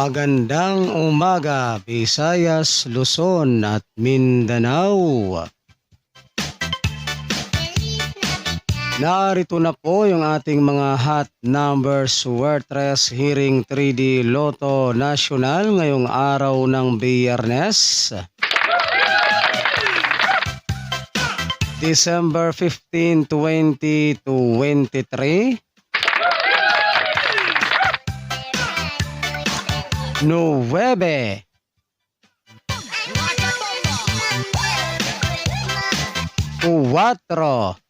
Magandang umaga, Visayas, Luzon at Mindanao. Narito na po yung ating mga hot numbers Swertres Hearing 3D Lotto National ngayong araw ng Biyernes, December 15, 2023. 9, 4, 2,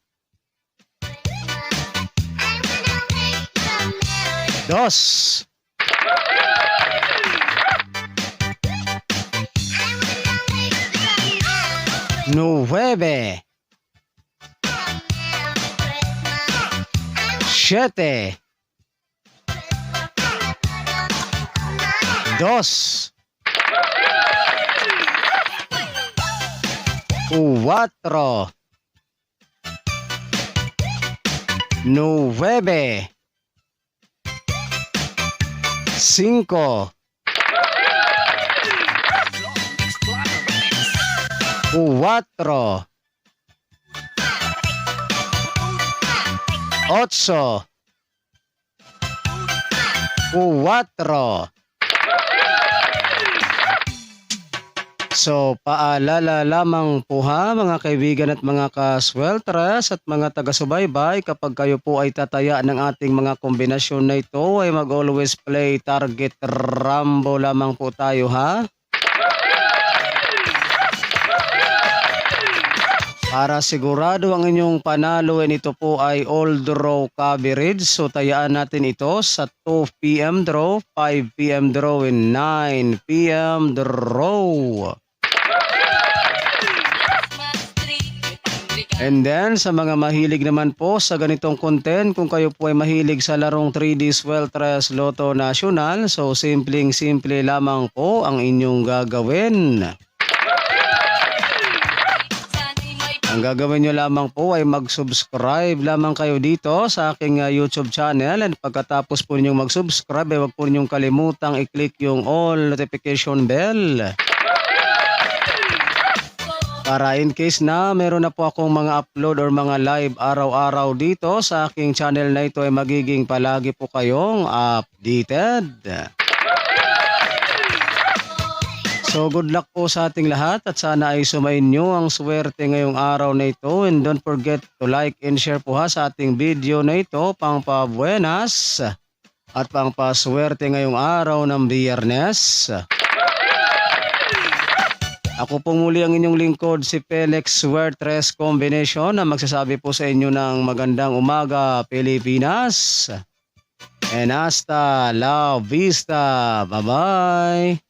9, 7, 2, 4, 9, 5, 4, 8, 4. So, paalala lamang po ha mga kaibigan at mga kasweltres at mga taga-subaybay, kapag kayo po ay tataya ng ating mga kombinasyon na ito ay mag-always play target Rambo lamang po tayo ha. Para sigurado ang inyong panalo, ito po ay all draw coverage. So tayaan natin ito sa 2 PM draw, 5 PM draw, and 9 PM draw. And then sa mga mahilig naman po sa ganitong content, kung kayo po ay mahilig sa larong 3D Swertres Lotto National, so simple lamang po ang inyong gagawin. Ang gagawin nyo lamang po ay mag-subscribe lamang kayo dito sa aking YouTube channel, and pagkatapos po ninyong mag-subscribe ay huwag po ninyong kalimutang i-click yung all notification bell. Para in case na meron na po akong mga upload or mga live araw-araw dito sa aking channel na ito ay magiging palagi po kayong updated. So good luck po sa ating lahat at sana ay sumainyo ang swerte ngayong araw na ito, and don't forget to like and share po ha sa ating video na ito, pang pabuenas at pang paswerte ngayong araw ng Biyernes. Ako po muli ang inyong lingkod, si Felix Swertres Combination, na magsasabi po sa inyo ng magandang umaga Pilipinas. And hasta la vista. Bye-bye.